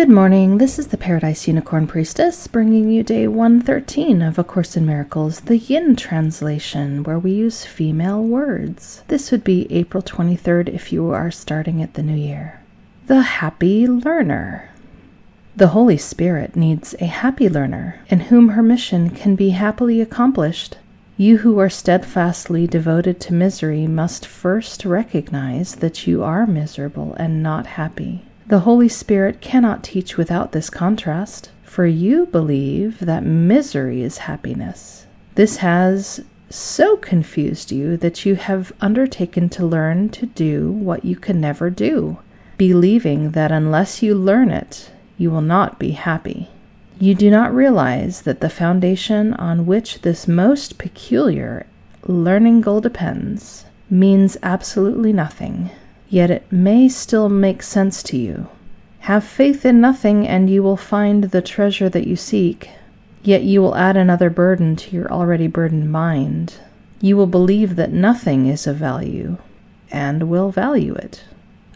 Good morning, this is the Paradise Unicorn Priestess, bringing you day 113 of A Course in Miracles, the Yin translation, where we use female words. This would be April 23rd if you are starting at the new year. The happy learner. The Holy Spirit needs a happy learner, in whom her mission can be happily accomplished. You who are steadfastly devoted to misery must first recognize that you are miserable and not happy. The Holy Spirit cannot teach without this contrast, for you believe that misery is happiness. This has so confused you that you have undertaken to learn to do what you can never do, believing that unless you learn it, you will not be happy. You do not realize that the foundation on which this most peculiar learning goal depends means absolutely nothing. Yet it may still make sense to you. Have faith in nothing and you will find the treasure that you seek. Yet you will add another burden to your already burdened mind. You will believe that nothing is of value and will value it.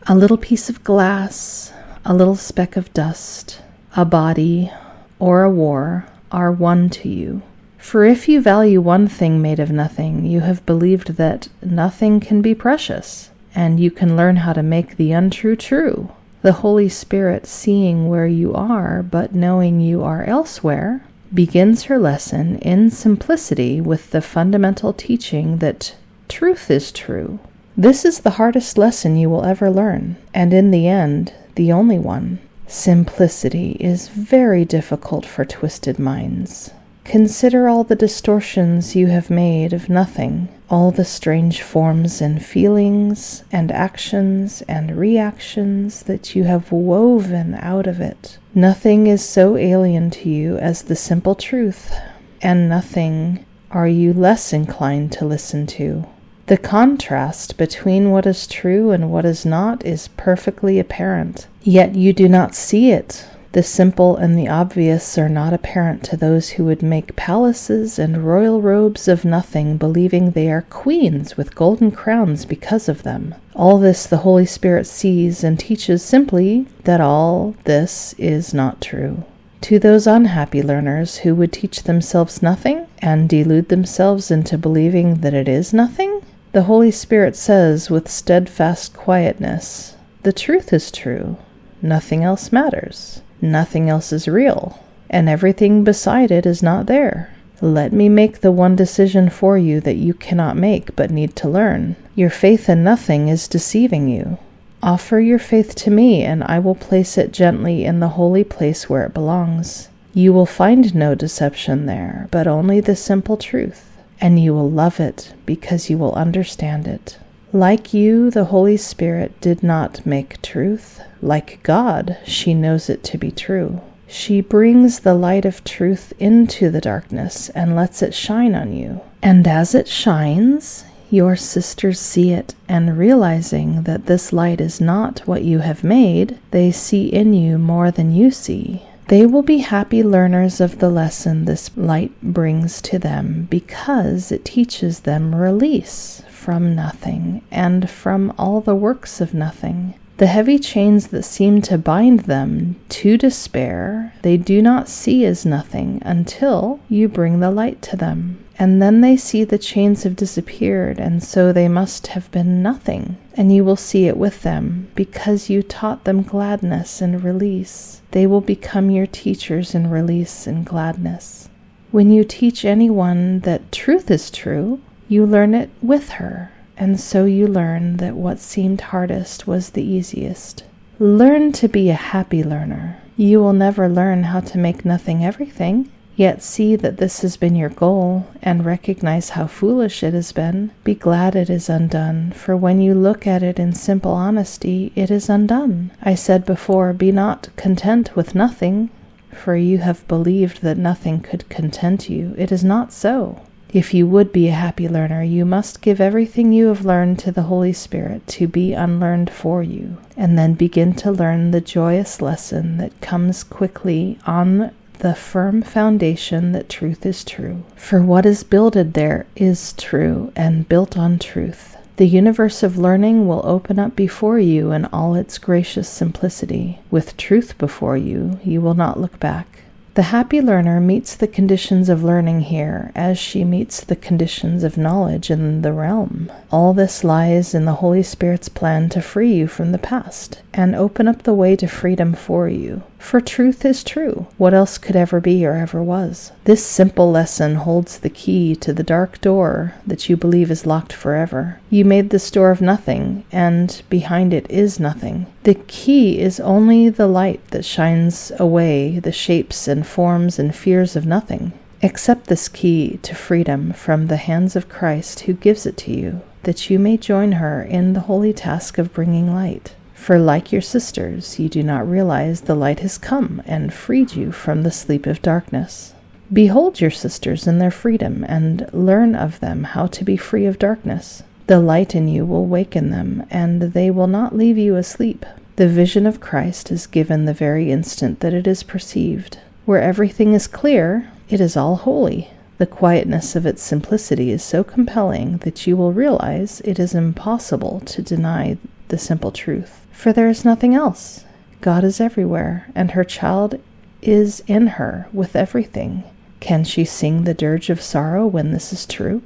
A little piece of glass, a little speck of dust, a body, or a war are one to you. For if you value one thing made of nothing, you have believed that nothing can be precious. And you can learn how to make the untrue true. The Holy Spirit, seeing where you are, but knowing you are elsewhere, begins her lesson in simplicity with the fundamental teaching that truth is true. This is the hardest lesson you will ever learn, and in the end, the only one. Simplicity is very difficult for twisted minds. Consider all the distortions you have made of nothing, all the strange forms and feelings and actions and reactions that you have woven out of it. Nothing is so alien to you as the simple truth, and nothing are you less inclined to listen to. The contrast between what is true and what is not is perfectly apparent, yet you do not see it. The simple and the obvious are not apparent to those who would make palaces and royal robes of nothing, believing they are queens with golden crowns because of them. All this the Holy Spirit sees and teaches simply that all this is not true. To those unhappy learners who would teach themselves nothing and delude themselves into believing that it is nothing, the Holy Spirit says with steadfast quietness, the truth is true, nothing else matters. Nothing else is real, and everything beside it is not there. Let me make the one decision for you that you cannot make but need to learn. Your faith in nothing is deceiving you. Offer your faith to me, and I will place it gently in the holy place where it belongs. You will find no deception there, but only the simple truth, and you will love it because you will understand it. Like you, the Holy Spirit did not make truth. Like God, she knows it to be true. She brings the light of truth into the darkness and lets it shine on you. And as it shines, your sisters see it, and realizing that this light is not what you have made, they see in you more than you see. They will be happy learners of the lesson this light brings to them because it teaches them release from nothing and from all the works of nothing. The heavy chains that seem to bind them to despair, they do not see as nothing until you bring the light to them. And then they see the chains have disappeared, and so they must have been nothing. And you will see it with them, because you taught them gladness and release. They will become your teachers in release and gladness. When you teach anyone that truth is true, you learn it with her. And so you learn that what seemed hardest was the easiest. Learn to be a happy learner. You will never learn how to make nothing everything, yet see that this has been your goal and recognize how foolish it has been. Be glad it is undone, for when you look at it in simple honesty, it is undone. I said before, be not content with nothing, for you have believed that nothing could content you. It is not so. If you would be a happy learner, you must give everything you have learned to the Holy Spirit to be unlearned for you, and then begin to learn the joyous lesson that comes quickly on the firm foundation that truth is true. For what is builded there is true and built on truth. The universe of learning will open up before you in all its gracious simplicity. With truth before you, you will not look back. The happy learner meets the conditions of learning here as she meets the conditions of knowledge in the realm. All this lies in the Holy Spirit's plan to free you from the past and open up the way to freedom for you. For truth is true. What else could ever be or ever was? This simple lesson holds the key to the dark door that you believe is locked forever. You made this door of nothing, and behind it is nothing. The key is only the light that shines away the shapes and forms and fears of nothing. Accept this key to freedom from the hands of Christ who gives it to you, that you may join her in the holy task of bringing light. For like your sisters, you do not realize the light has come and freed you from the sleep of darkness. Behold your sisters in their freedom, and learn of them how to be free of darkness. The light in you will waken them, and they will not leave you asleep. The vision of Christ is given the very instant that it is perceived. Where everything is clear, it is all holy. The quietness of its simplicity is so compelling that you will realize it is impossible to deny the simple truth. For there is nothing else. God is everywhere, and her child is in her with everything. Can she sing the dirge of sorrow when this is true?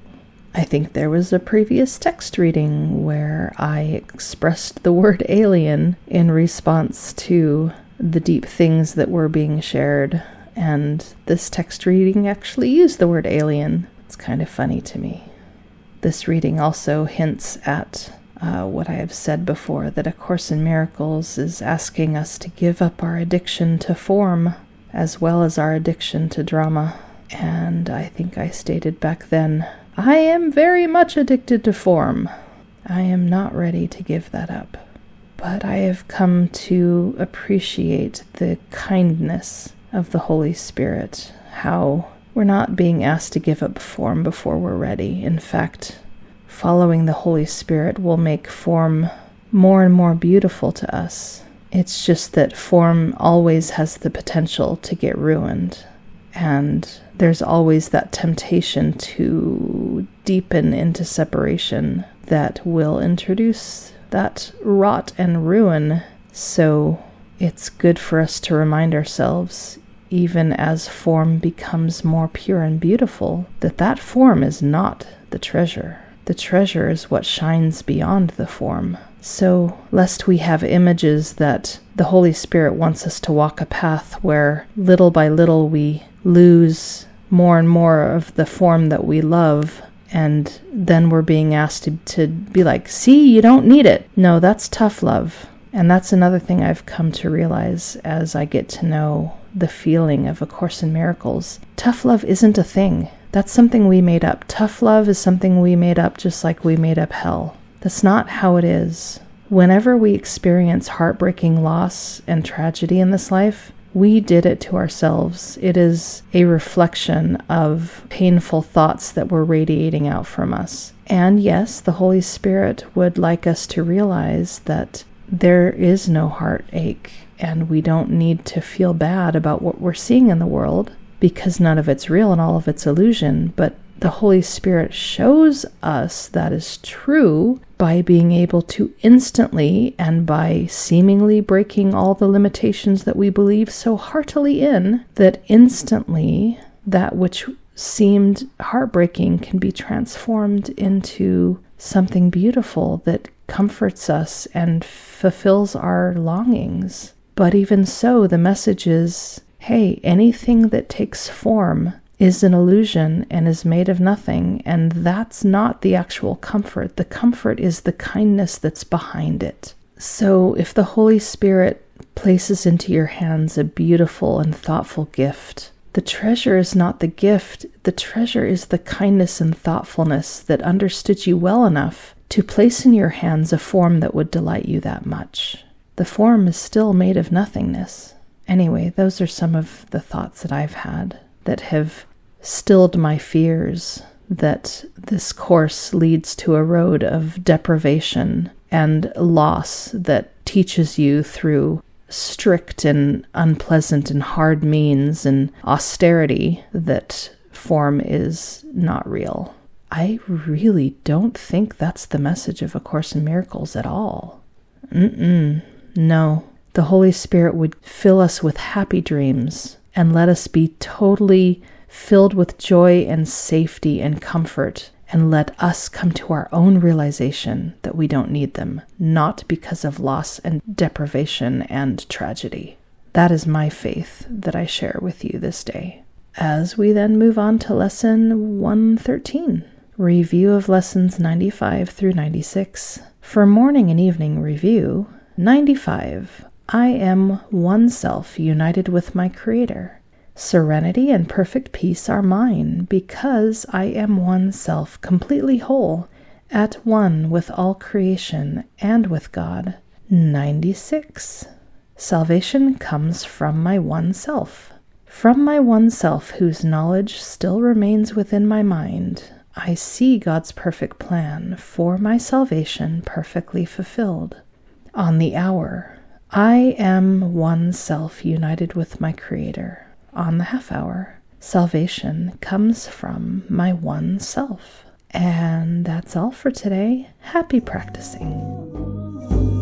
I think there was a previous text reading where I expressed the word alien in response to the deep things that were being shared, and this text reading actually used the word alien. It's kind of funny to me. This reading also hints at what I have said before, that A Course in Miracles is asking us to give up our addiction to form as well as our addiction to drama. And I think I stated back then, I am very much addicted to form. I am not ready to give that up. But I have come to appreciate the kindness of the Holy Spirit, how we're not being asked to give up form before we're ready. In fact, following the Holy Spirit will make form more and more beautiful to us. It's just that form always has the potential to get ruined, and there's always that temptation to deepen into separation that will introduce that rot and ruin. So it's good for us to remind ourselves, even as form becomes more pure and beautiful, that that form is not the treasure. The treasure is what shines beyond the form. So, lest we have images that the Holy Spirit wants us to walk a path where little by little we lose more and more of the form that we love, and then we're being asked to be like, see, you don't need it. No, that's tough love. And that's another thing I've come to realize as I get to know the feeling of A Course in Miracles. Tough love isn't a thing. That's something we made up. Tough love is something we made up, just like we made up hell. That's not how it is. Whenever we experience heartbreaking loss and tragedy in this life, we did it to ourselves. It is a reflection of painful thoughts that were radiating out from us. And yes, the Holy Spirit would like us to realize that there is no heartache, and we don't need to feel bad about what we're seeing in the world, because none of it's real and all of it's illusion. But the Holy Spirit shows us that is true by being able to instantly, and by seemingly breaking all the limitations that we believe so heartily in, that instantly that which seemed heartbreaking can be transformed into something beautiful that comforts us and fulfills our longings. But even so, the message is, hey, anything that takes form is an illusion and is made of nothing, and that's not the actual comfort. The comfort is the kindness that's behind it. So if the Holy Spirit places into your hands a beautiful and thoughtful gift, the treasure is not the gift. The treasure is the kindness and thoughtfulness that understood you well enough to place in your hands a form that would delight you that much. The form is still made of nothingness. Anyway, those are some of the thoughts that I've had that have stilled my fears that this course leads to a road of deprivation and loss that teaches you through strict and unpleasant and hard means and austerity that form is not real. I really don't think that's the message of A Course in Miracles at all. No. The Holy Spirit would fill us with happy dreams and let us be totally filled with joy and safety and comfort, and let us come to our own realization that we don't need them, not because of loss and deprivation and tragedy. That is my faith that I share with you this day. As we then move on to lesson 113, review of lessons 95 through 96. For morning and evening review, 95. I am one self united with my Creator. Serenity and perfect peace are mine, because I am one self completely whole, at one with all creation and with God. 96. Salvation comes from my one self. From my one self, whose knowledge still remains within my mind, I see God's perfect plan for my salvation perfectly fulfilled. On the hour, I am one self united with my Creator. On the half hour, salvation comes from my one self. And that's all for today. Happy practicing.